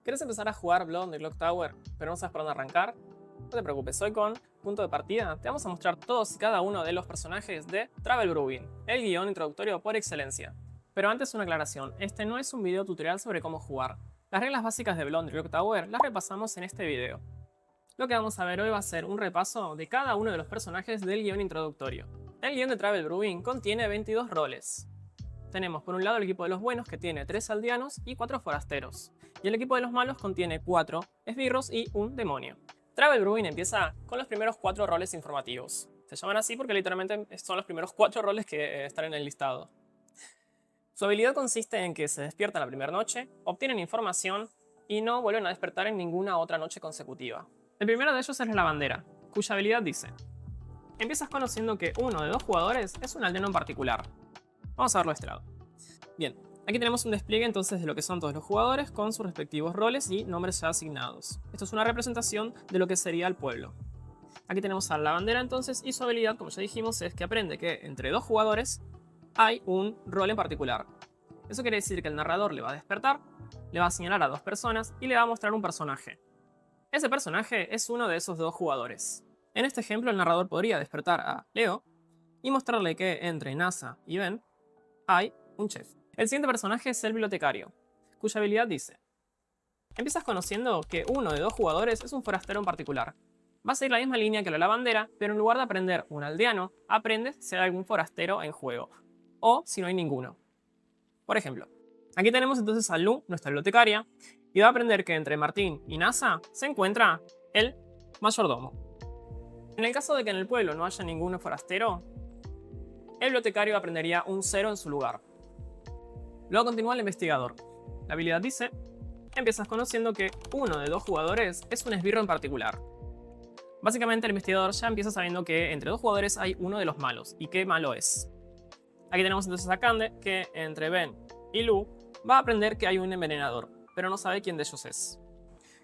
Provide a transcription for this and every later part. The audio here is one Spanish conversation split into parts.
¿Querés empezar a jugar Blood on the Clock Tower, pero no sabes por dónde arrancar? No te preocupes, hoy con Punto de Partida te vamos a mostrar todos y cada uno de los personajes de Travel Brewing, el guión introductorio por excelencia. Pero antes una aclaración, este no es un video tutorial sobre cómo jugar. Las reglas básicas de Blood on the Clock Tower las repasamos en este video. Lo que vamos a ver hoy va a ser un repaso de cada uno de los personajes del guión introductorio. El guión de Travel Brewing contiene 22 roles. Tenemos por un lado el equipo de los buenos, que tiene 3 aldeanos y 4 forasteros, y el equipo de los malos contiene 4 esbirros y un demonio. Travel Brewing empieza con los primeros 4 roles informativos. Se llaman así porque literalmente son los primeros 4 roles que están en el listado. Su habilidad consiste en que se despiertan la primera noche, obtienen información y no vuelven a despertar en ninguna otra noche consecutiva. El primero de ellos es la lavandera, cuya habilidad dice: empiezas conociendo que uno de 2 jugadores es un aldeano en particular. Vamos a verlo de este lado. Bien, aquí tenemos un despliegue entonces de lo que son todos los jugadores con sus respectivos roles y nombres ya asignados. Esto es una representación de lo que sería el pueblo. Aquí tenemos a la lavandera entonces, y su habilidad, como ya dijimos, es que aprende que entre 2 jugadores hay un rol en particular. Eso quiere decir que el narrador le va a despertar, le va a señalar a 2 personas y le va a mostrar un personaje. Ese personaje es uno de esos 2 jugadores. En este ejemplo, el narrador podría despertar a Leo y mostrarle que entre Nasa y Ben hay un chef. El siguiente personaje es el bibliotecario, cuya habilidad dice: empiezas conociendo que uno de 2 jugadores es un forastero en particular. Va a seguir la misma línea que la lavandera, pero en lugar de aprender un aldeano, aprendes si hay algún forastero en juego, o si no hay ninguno. Por ejemplo, aquí tenemos entonces a Lu, nuestra bibliotecaria, y va a aprender que entre Martín y Nasa se encuentra el mayordomo. En el caso de que en el pueblo no haya ningún forastero, el bibliotecario aprendería un 0 en su lugar. Luego continúa el investigador. La habilidad dice: empiezas conociendo que uno de 2 jugadores es un esbirro en particular. Básicamente el investigador ya empieza sabiendo que entre 2 jugadores hay uno de los malos, y qué malo es. Aquí tenemos entonces a Cande, que entre Ben y Lu va a aprender que hay un envenenador, pero no sabe quién de ellos es.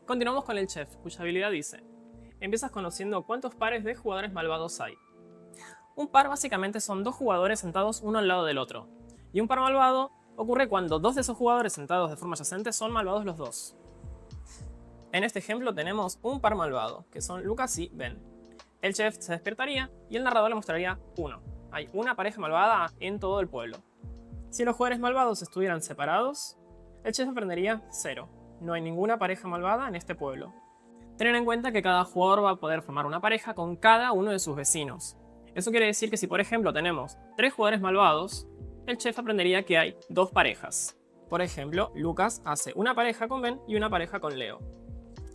Continuamos con el chef, cuya habilidad dice: empiezas conociendo cuántos pares de jugadores malvados hay. Un par básicamente son 2 jugadores sentados uno al lado del otro, y un par malvado ocurre cuando 2 de esos jugadores sentados de forma adyacente son malvados los 2. En este ejemplo tenemos un par malvado, que son Lucas y Ben. El chef se despertaría y el narrador le mostraría 1. Hay una pareja malvada en todo el pueblo. Si los jugadores malvados estuvieran separados, el chef aprendería 0. No hay ninguna pareja malvada en este pueblo. Tener en cuenta que cada jugador va a poder formar una pareja con cada uno de sus vecinos. Eso quiere decir que si por ejemplo tenemos 3 jugadores malvados, el chef aprendería que hay 2 parejas. Por ejemplo, Lucas hace una pareja con Ben y una pareja con Leo,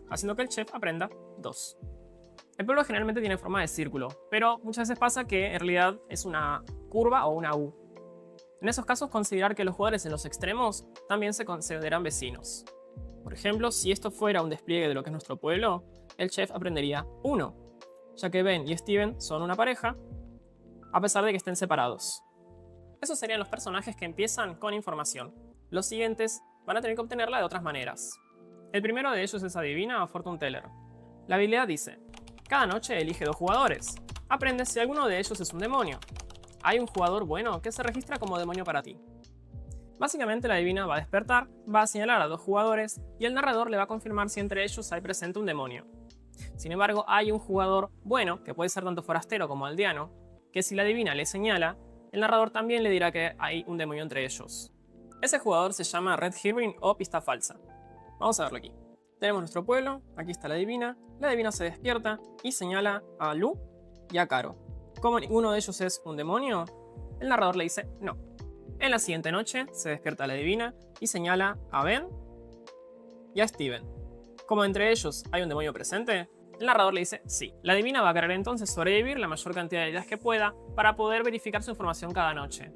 haciendo que el chef aprenda 2. El pueblo generalmente tiene forma de círculo, pero muchas veces pasa que en realidad es una curva o una U. En esos casos, considerar que los jugadores en los extremos también se consideran vecinos. Por ejemplo, si esto fuera un despliegue de lo que es nuestro pueblo, el chef aprendería 1, ya que Ben y Steven son una pareja, a pesar de que estén separados. Esos serían los personajes que empiezan con información. Los siguientes van a tener que obtenerla de otras maneras. El primero de ellos es Adivina o Fortune Teller. La habilidad dice: cada noche elige 2 jugadores. Aprende si alguno de ellos es un demonio. Hay un jugador bueno que se registra como demonio para ti. Básicamente la adivina va a despertar, va a señalar a 2 jugadores y el narrador le va a confirmar si entre ellos hay presente un demonio. Sin embargo, hay un jugador bueno, que puede ser tanto forastero como aldeano, que si la adivina le señala, el narrador también le dirá que hay un demonio entre ellos. Ese jugador se llama Red Herring o pista falsa. Vamos a verlo aquí. Tenemos nuestro pueblo, aquí está la adivina se despierta y señala a Lu y a Caro. Como ninguno de ellos es un demonio, el narrador le dice no. En la siguiente noche se despierta la adivina y señala a Ben y a Steven. Como entre ellos hay un demonio presente, el narrador le dice sí. La adivina va a querer entonces sobrevivir la mayor cantidad de días que pueda para poder verificar su información cada noche,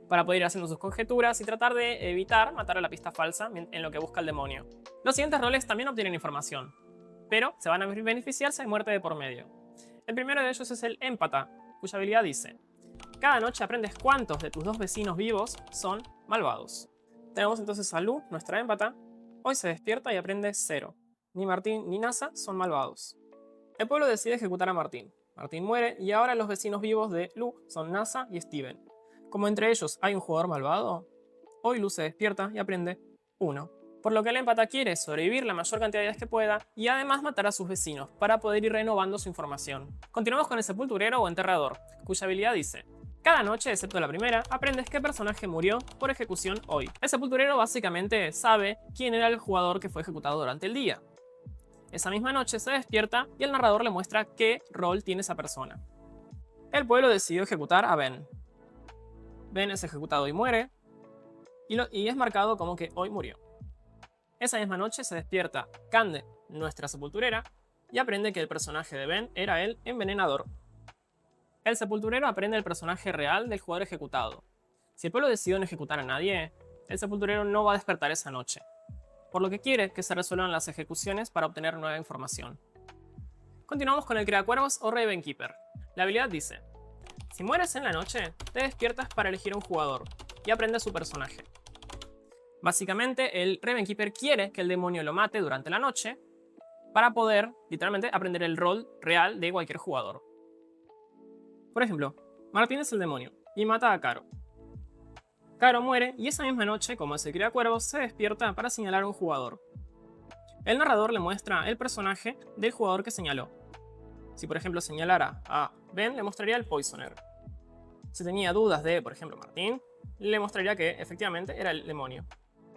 para poder ir haciendo sus conjeturas y tratar de evitar matar a la pista falsa en lo que busca el demonio. Los siguientes roles también obtienen información, pero se van a beneficiar si hay muerte de por medio. El primero de ellos es el Empata, cuya habilidad dice: cada noche aprendes cuántos de tus 2 vecinos vivos son malvados. Tenemos entonces a Lu, nuestra Empata. Hoy se despierta y aprende 0. Ni Martín ni Nasa son malvados. El pueblo decide ejecutar a Martín. Martín muere y ahora los vecinos vivos de Lu son Nasa y Steven. Como entre ellos hay un jugador malvado, hoy Lu se despierta y aprende 1. por lo que el empata quiere sobrevivir la mayor cantidad de días que pueda y además matar a sus vecinos para poder ir renovando su información. Continuamos con el sepulturero o enterrador, cuya habilidad dice: cada noche, excepto la primera, aprendes qué personaje murió por ejecución hoy. El sepulturero básicamente sabe quién era el jugador que fue ejecutado durante el día. Esa misma noche se despierta y el narrador le muestra qué rol tiene esa persona. El pueblo decidió ejecutar a Ben. Ben es ejecutado y muere, y es marcado como que hoy murió. Esa misma noche se despierta Cande, nuestra sepulturera, y aprende que el personaje de Ben era el envenenador. El sepulturero aprende el personaje real del jugador ejecutado. Si el pueblo decidió no ejecutar a nadie, el sepulturero no va a despertar esa noche, por lo que quiere que se resuelvan las ejecuciones para obtener nueva información. Continuamos con el Creacuervos o Ravenkeeper. La habilidad dice: si mueres en la noche, te despiertas para elegir a un jugador y aprendes su personaje. Básicamente, el Ravenkeeper quiere que el demonio lo mate durante la noche para poder, literalmente, aprender el rol real de cualquier jugador. Por ejemplo, Martín es el demonio y mata a Caro. Caro muere y esa misma noche, como es el Criacuervos, se despierta para señalar a un jugador. El narrador le muestra el personaje del jugador que señaló. Si por ejemplo señalara a Ben, le mostraría el Poisoner. Si tenía dudas de, por ejemplo, Martín, le mostraría que efectivamente era el demonio.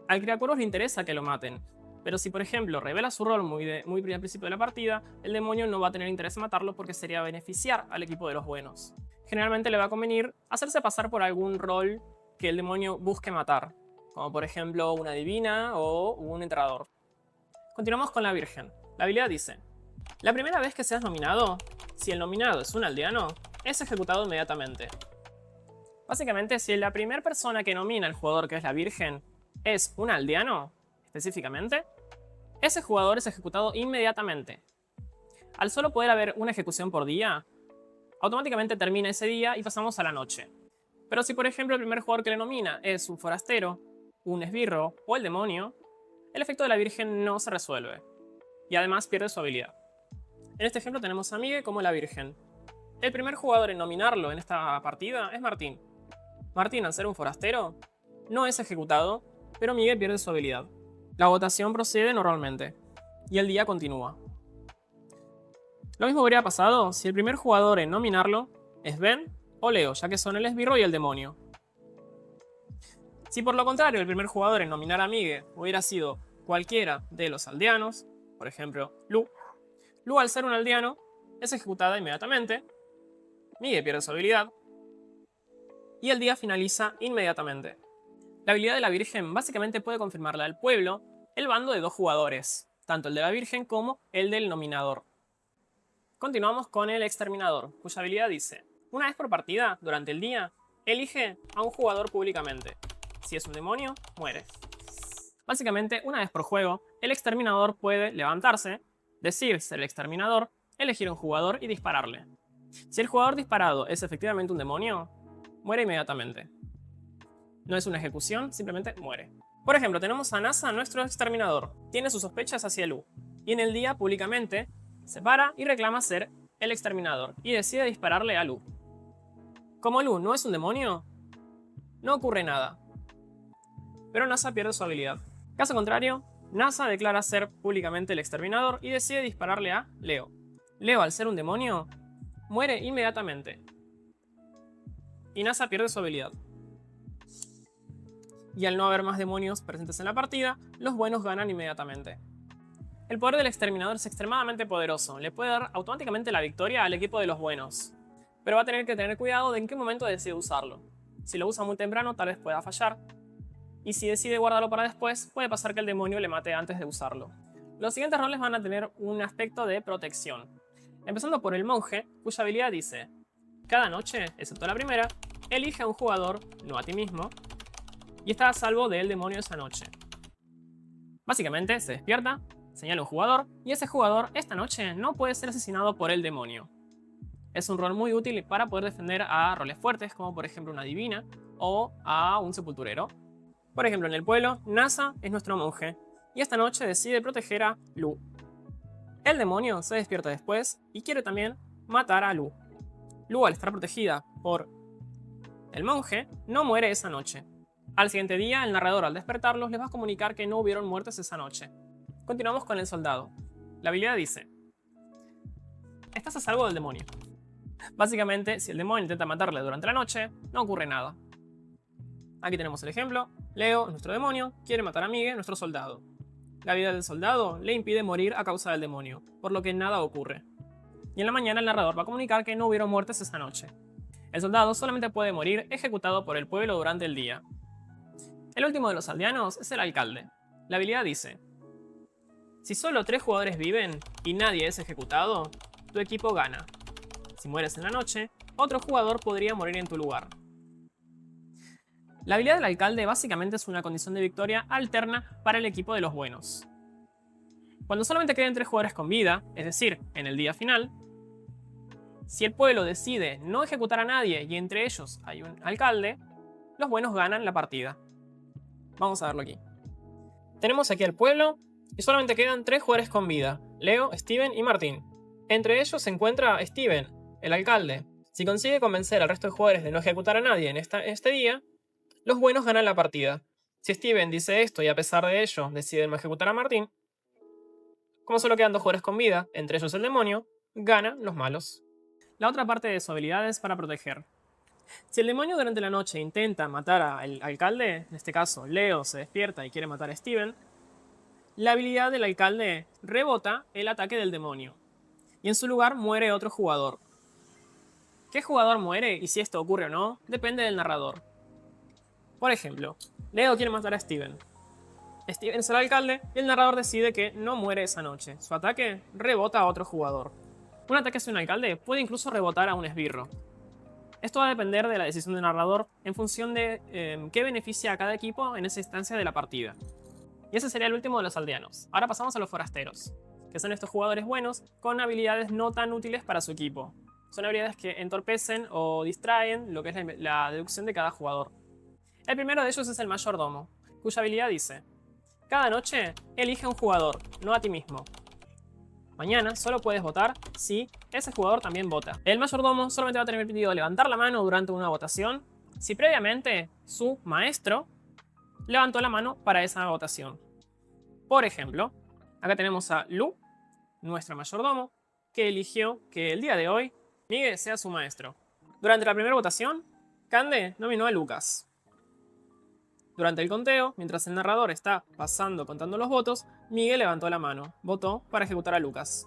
Al Criacuervos le interesa que lo maten, pero si por ejemplo revela su rol muy al principio de la partida, el demonio no va a tener interés en matarlo porque sería beneficiar al equipo de los buenos. Generalmente le va a convenir hacerse pasar por algún rol que el demonio busque matar, como por ejemplo una divina o un enterrador. Continuamos con la Virgen. La habilidad dice: la primera vez que seas nominado, si el nominado es un aldeano, es ejecutado inmediatamente. Básicamente, si la primera persona que nomina al jugador, que es la Virgen, es un aldeano, específicamente, ese jugador es ejecutado inmediatamente. Al solo poder haber una ejecución por día, automáticamente termina ese día y pasamos a la noche. Pero si por ejemplo el primer jugador que le nomina es un forastero, un esbirro o el demonio, el efecto de la Virgen no se resuelve y además pierde su habilidad. En este ejemplo tenemos a Miguel como la Virgen. El primer jugador en nominarlo en esta partida es Martín. Martín, al ser un forastero, no es ejecutado, pero Miguel pierde su habilidad. La votación procede normalmente y el día continúa. Lo mismo habría pasado si el primer jugador en nominarlo es Ben o Leo, ya que son el esbirro y el demonio. Si por lo contrario el primer jugador en nominar a Miguel hubiera sido cualquiera de los aldeanos, por ejemplo Lu, al ser un aldeano es ejecutada inmediatamente, Miguel pierde su habilidad y el día finaliza inmediatamente. La habilidad de la Virgen básicamente puede confirmarle al pueblo el bando de dos jugadores, tanto el de la Virgen como el del nominador. Continuamos con el Exterminador, cuya habilidad dice: una vez por partida, durante el día, elige a un jugador públicamente. Si es un demonio, muere. Básicamente, una vez por juego, el Exterminador puede levantarse, decir ser el Exterminador, elegir a un jugador y dispararle. Si el jugador disparado es efectivamente un demonio, muere inmediatamente. No es una ejecución, simplemente muere. Por ejemplo, tenemos a Nasa, nuestro Exterminador. Tiene sus sospechas hacia Lu, y en el día públicamente se para y reclama ser el Exterminador, y decide dispararle a Lu. Como Lu no es un demonio, no ocurre nada, pero Nasa pierde su habilidad. Caso contrario, Nasa declara ser públicamente el Exterminador y decide dispararle a Leo. Leo, al ser un demonio, muere inmediatamente, y Nasa pierde su habilidad. Y al no haber más demonios presentes en la partida, los buenos ganan inmediatamente. El poder del Exterminador es extremadamente poderoso, le puede dar automáticamente la victoria al equipo de los buenos, pero va a tener que tener cuidado de en qué momento decide usarlo. Si lo usa muy temprano, tal vez pueda fallar, y si decide guardarlo para después, puede pasar que el demonio le mate antes de usarlo. Los siguientes roles van a tener un aspecto de protección, empezando por el monje, cuya habilidad dice: cada noche, excepto la primera, elige a un jugador, no a ti mismo, y está a salvo del demonio esa noche. Básicamente, se despierta, señala un jugador, y ese jugador esta noche no puede ser asesinado por el demonio. Es un rol muy útil para poder defender a roles fuertes, como por ejemplo una divina o a un sepulturero. Por ejemplo, en el pueblo, Nasa es nuestro monje, y esta noche decide proteger a Lu. El demonio se despierta después y quiere también matar a Lu. Lu, al estar protegida por el monje, no muere esa noche. Al siguiente día, el narrador al despertarlos les va a comunicar que no hubieron muertes esa noche. Continuamos con el soldado. La habilidad dice: estás a salvo del demonio. Básicamente, si el demonio intenta matarle durante la noche, no ocurre nada. Aquí tenemos el ejemplo. Leo, nuestro demonio, quiere matar a Miguel, nuestro soldado. La habilidad del soldado le impide morir a causa del demonio, por lo que nada ocurre. Y en la mañana el narrador va a comunicar que no hubieron muertes esa noche. El soldado solamente puede morir ejecutado por el pueblo durante el día. El último de los aldeanos es el alcalde. La habilidad dice: si solo 3 jugadores viven y nadie es ejecutado, tu equipo gana. Si mueres en la noche, otro jugador podría morir en tu lugar. La habilidad del alcalde básicamente es una condición de victoria alterna para el equipo de los buenos. Cuando solamente queden 3 jugadores con vida, es decir, en el día final, si el pueblo decide no ejecutar a nadie y entre ellos hay un alcalde, los buenos ganan la partida. Vamos a verlo aquí. Tenemos aquí al pueblo y solamente quedan 3 jugadores con vida: Leo, Steven y Martín. Entre ellos se encuentra Steven, el alcalde. Si consigue convencer al resto de jugadores de no ejecutar a nadie en este día, los buenos ganan la partida. Si Steven dice esto y a pesar de ello deciden no ejecutar a Martín, como solo quedan 2 jugadores con vida, entre ellos el demonio, ganan los malos. La otra parte de su habilidad es para proteger. Si el demonio durante la noche intenta matar al alcalde, en este caso Leo se despierta y quiere matar a Steven, la habilidad del alcalde rebota el ataque del demonio, y en su lugar muere otro jugador. ¿Qué jugador muere y si esto ocurre o no? Depende del narrador. Por ejemplo, Leo quiere matar a Steven. Steven es el alcalde y el narrador decide que no muere esa noche. Su ataque rebota a otro jugador. Un ataque hacia un alcalde puede incluso rebotar a un esbirro. Esto va a depender de la decisión del narrador en función de qué beneficia a cada equipo en esa instancia de la partida. Y ese sería el último de los aldeanos. Ahora pasamos a los forasteros, que son estos jugadores buenos con habilidades no tan útiles para su equipo. Son habilidades que entorpecen o distraen lo que es la deducción de cada jugador. El primero de ellos es el mayordomo, cuya habilidad dice: cada noche elige a un jugador, no a ti mismo. Mañana solo puedes votar si ese jugador también vota. El mayordomo solamente va a tener permitido levantar la mano durante una votación si previamente su maestro levantó la mano para esa votación. Por ejemplo, acá tenemos a Lu, nuestro mayordomo, que eligió que el día de hoy Miguel sea su maestro. Durante la primera votación, Cande nominó a Lucas. Durante el conteo, mientras el narrador está contando los votos, Miguel levantó la mano, votó para ejecutar a Lucas.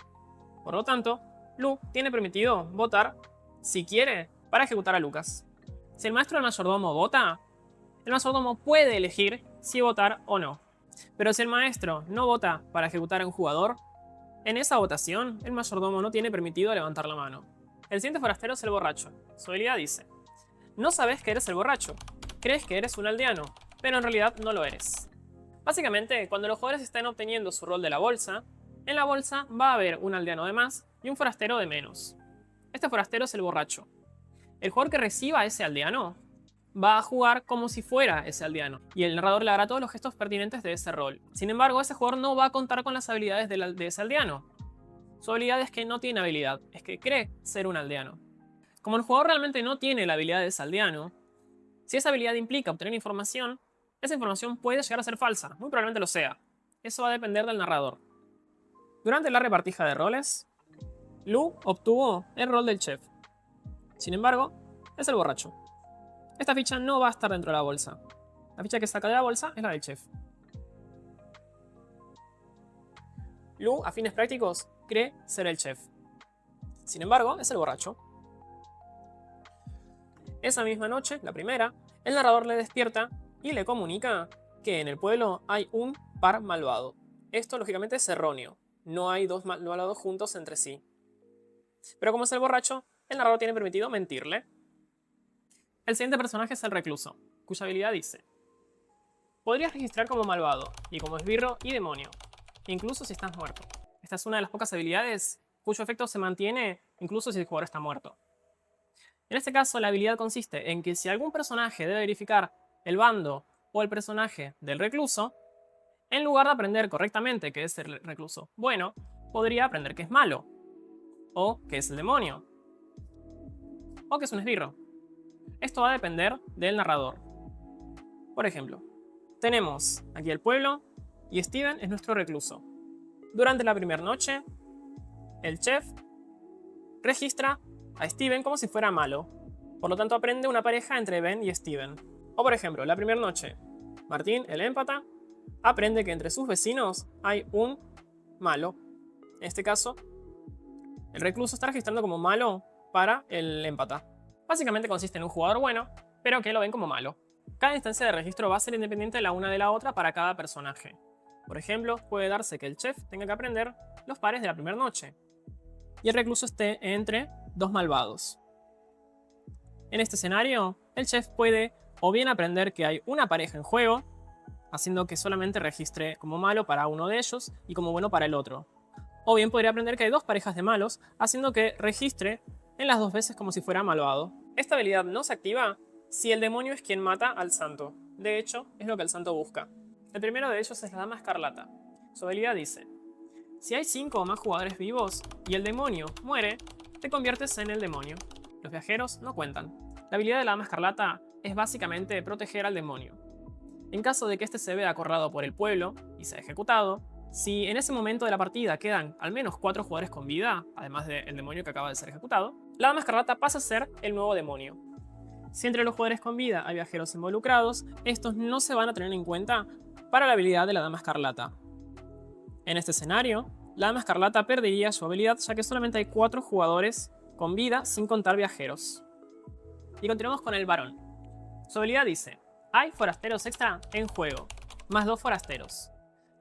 Por lo tanto, Lu tiene permitido votar, si quiere, para ejecutar a Lucas. Si el maestro del mayordomo vota, el mayordomo puede elegir si votar o no. Pero si el maestro no vota para ejecutar a un jugador, en esa votación, el mayordomo no tiene permitido levantar la mano. El siguiente forastero es el borracho. Su habilidad dice: no sabes que eres el borracho, crees que eres un aldeano, pero en realidad no lo eres. Básicamente, cuando los jugadores están obteniendo su rol de la bolsa, en la bolsa va a haber un aldeano de más y un forastero de menos. Este forastero es el borracho. El jugador que reciba a ese aldeano va a jugar como si fuera ese aldeano, y el narrador le hará todos los gestos pertinentes de ese rol. Sin embargo, ese jugador no va a contar con las habilidades de ese aldeano. Su habilidad es que no tiene habilidad, es que cree ser un aldeano. Como el jugador realmente no tiene la habilidad de ese aldeano, si esa habilidad implica obtener información, esa información puede llegar a ser falsa, muy probablemente lo sea. Eso va a depender del narrador. Durante la repartija de roles, Lu obtuvo el rol del chef. Sin embargo, es el borracho. Esta ficha no va a estar dentro de la bolsa. La ficha que saca de la bolsa es la del chef. Lu, a fines prácticos, cree ser el chef. Sin embargo, es el borracho. Esa misma noche, la primera, el narrador le despierta y le comunica que en el pueblo hay un par malvado. Esto, lógicamente, es erróneo. No hay 2 malvados juntos entre sí. Pero como es el borracho, el narrador tiene permitido mentirle. El siguiente personaje es el recluso, cuya habilidad dice: podrías registrar como malvado, y como esbirro y demonio, incluso si estás muerto. Esta es una de las pocas habilidades cuyo efecto se mantiene incluso si el jugador está muerto. En este caso, la habilidad consiste en que si algún personaje debe verificar el bando o el personaje del recluso, en lugar de aprender correctamente que es el recluso bueno, podría aprender que es malo, o que es el demonio, o que es un esbirro. Esto va a depender del narrador. Por ejemplo, tenemos aquí el pueblo y Steven es nuestro recluso. Durante la primera noche, el chef registra a Steven como si fuera malo. Por lo tanto, aprende una pareja entre Ben y Steven. O por ejemplo, la primera noche, Martín, el empata, aprende que entre sus vecinos hay un malo. En este caso, el recluso está registrando como malo para el empata. Básicamente consiste en un jugador bueno, pero que lo ven como malo. Cada instancia de registro va a ser independiente la una de la otra para cada personaje. Por ejemplo, puede darse que el chef tenga que aprender los pares de la primera noche y el recluso esté entre dos malvados. En este escenario, el chef puede o bien aprender que hay una pareja en juego, haciendo que solamente registre como malo para uno de ellos y como bueno para el otro. O bien podría aprender que hay dos parejas de malos, haciendo que registre en las dos veces como si fuera malvado. Esta habilidad no se activa si el demonio es quien mata al santo. De hecho, es lo que el santo busca. El primero de ellos es la Dama Escarlata. Su habilidad dice: si hay 5 o más jugadores vivos y el demonio muere, te conviertes en el demonio. Los viajeros no cuentan. La habilidad de la Dama Escarlata es básicamente proteger al demonio. En caso de que este se vea acorralado por el pueblo y sea ejecutado, si en ese momento de la partida quedan al menos 4 jugadores con vida, además del demonio que acaba de ser ejecutado, la Dama Escarlata pasa a ser el nuevo demonio. Si entre los jugadores con vida hay viajeros involucrados, estos no se van a tener en cuenta para la habilidad de la Dama Escarlata. En este escenario, la Dama Escarlata perdería su habilidad ya que solamente hay 4 jugadores con vida sin contar viajeros. Y continuamos con el varón. Su habilidad dice: hay forasteros extra en juego, más 2 forasteros.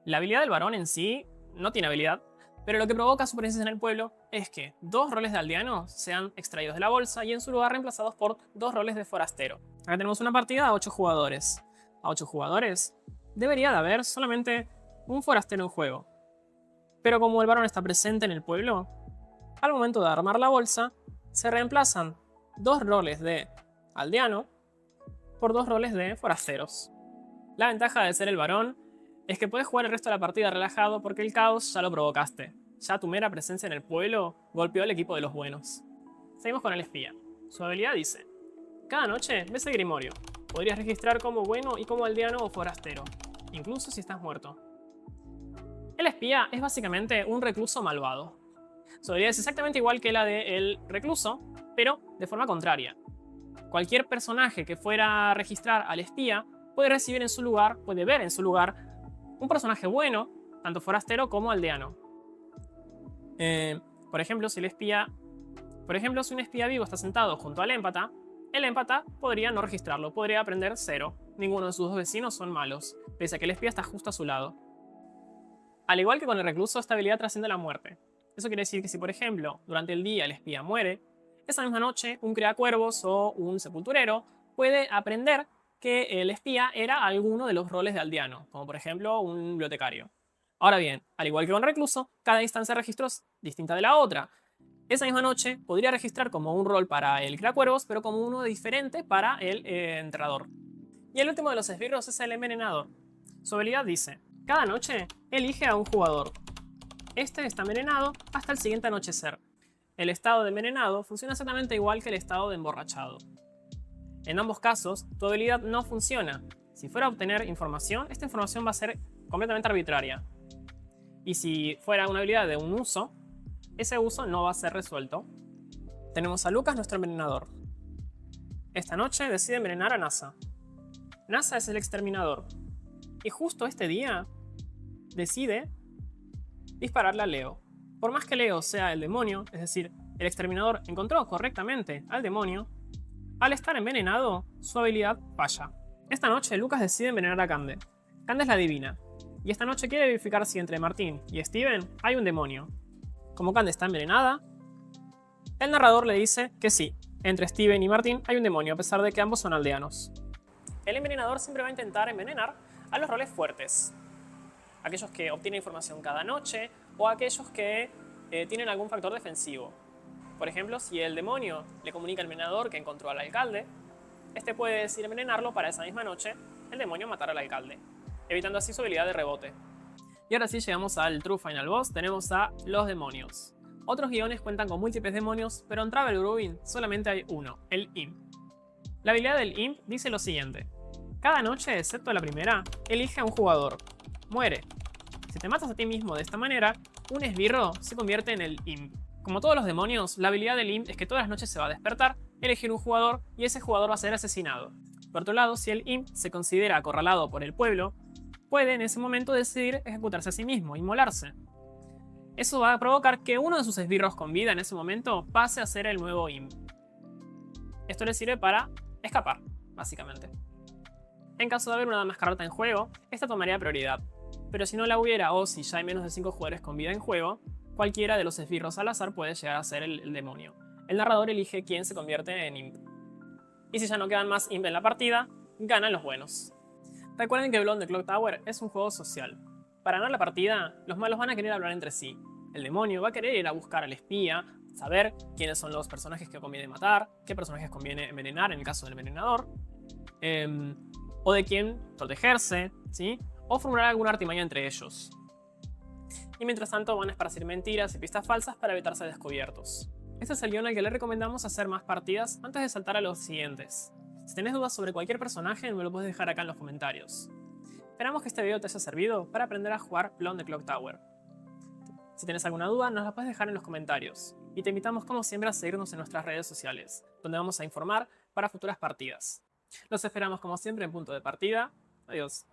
La habilidad del varón en sí no tiene habilidad, pero lo que provoca su presencia en el pueblo es que 2 roles de aldeano sean extraídos de la bolsa y en su lugar reemplazados por 2 roles de forastero. Acá tenemos una partida a 8 jugadores. A 8 jugadores debería de haber solamente un forastero en juego. Pero como el varón está presente en el pueblo, al momento de armar la bolsa, se reemplazan 2 roles de aldeano por 2 roles de forasteros. La ventaja de ser el varón es que puedes jugar el resto de la partida relajado porque el caos ya lo provocaste. Ya tu mera presencia en el pueblo golpeó al equipo de los buenos. Seguimos con el espía. Su habilidad dice: cada noche ves el grimorio. Podrías registrar como bueno y como aldeano o forastero, incluso si estás muerto. El espía es básicamente un recluso malvado. Su habilidad es exactamente igual que la del recluso, pero de forma contraria. Cualquier personaje que fuera a registrar al espía puede recibir en su lugar, puede ver en su lugar un personaje bueno, tanto forastero como aldeano. Por ejemplo, si un espía vivo está sentado junto al empata, el empata podría no registrarlo, podría aprender 0. Ninguno de sus 2 vecinos son malos, pese a que el espía está justo a su lado. Al igual que con el recluso, esta habilidad trasciende la muerte. Eso quiere decir que si, por ejemplo, durante el día el espía muere, esa misma noche un creacuervos o un sepulturero puede aprender que el espía era alguno de los roles de aldeano, como por ejemplo un bibliotecario. Ahora bien, al igual que con recluso, cada instancia de registro es distinta de la otra. Esa misma noche podría registrar como un rol para el creacuervos, pero como uno diferente para el enterrador. Y el último de los esbirros es el envenenador. Su habilidad dice: cada noche elige a un jugador. Este está envenenado hasta el siguiente anochecer. El estado de envenenado funciona exactamente igual que el estado de emborrachado. En ambos casos, tu habilidad no funciona. Si fuera a obtener información, esta información va a ser completamente arbitraria. Y si fuera una habilidad de un uso, ese uso no va a ser resuelto. Tenemos a Lucas, nuestro envenenador. Esta noche decide envenenar a Nasa. Nasa es el exterminador. Y justo este día decide dispararle a Leo. Por más que Leo sea el demonio, es decir, el exterminador encontró correctamente al demonio, al estar envenenado, su habilidad falla. Esta noche Lucas decide envenenar a Cande. Cande es la divina, y esta noche quiere verificar si entre Martín y Steven hay un demonio. Como Cande está envenenada, el narrador le dice que sí, entre Steven y Martín hay un demonio, a pesar de que ambos son aldeanos. El envenenador siempre va a intentar envenenar a los roles fuertes, aquellos que obtienen información cada noche o aquellos que tienen algún factor defensivo. Por ejemplo, si el demonio le comunica al envenenador que encontró al alcalde, este puede decidir envenenarlo para esa misma noche el demonio matar al alcalde, evitando así su habilidad de rebote. Y ahora sí llegamos al True Final Boss, tenemos a los demonios. Otros guiones cuentan con múltiples demonios, pero en Travel Brewing solamente hay uno, el Imp. La habilidad del Imp dice lo siguiente: Cada noche, excepto la primera, elige a un jugador. Muere. Si te matas a ti mismo de esta manera, un esbirro se convierte en el imp. Como todos los demonios, la habilidad del imp es que todas las noches se va a despertar, elegir un jugador y ese jugador va a ser asesinado. Por otro lado, si el imp se considera acorralado por el pueblo, puede en ese momento decidir ejecutarse a sí mismo, inmolarse. Eso va a provocar que uno de sus esbirros con vida en ese momento pase a ser el nuevo imp. Esto le sirve para escapar, básicamente. En caso de haber una mascarota en juego, esta tomaría prioridad, pero si no la hubiera o si ya hay menos de 5 jugadores con vida en juego, cualquiera de los esbirros al azar puede llegar a ser el demonio. El narrador elige quién se convierte en imp. Y si ya no quedan más imp en la partida, ganan los buenos. Recuerden que Beyond the Clock Tower es un juego social. Para ganar la partida, los malos van a querer hablar entre sí. El demonio va a querer ir a buscar al espía, saber quiénes son los personajes que conviene matar, qué personajes conviene envenenar en el caso del envenenador, o de quién protegerse, ¿sí? O formular alguna artimaña entre ellos. Y mientras tanto van a esparcir mentiras y pistas falsas para evitar ser descubiertos. Este es el guión al que le recomendamos hacer más partidas antes de saltar a los siguientes. Si tenés dudas sobre cualquier personaje, me lo puedes dejar acá en los comentarios. Esperamos que este video te haya servido para aprender a jugar Beyond the Clock Tower. Si tienes alguna duda, nos la puedes dejar en los comentarios. Y te invitamos como siempre a seguirnos en nuestras redes sociales, donde vamos a informar para futuras partidas. Los esperamos como siempre en punto de partida. Adiós.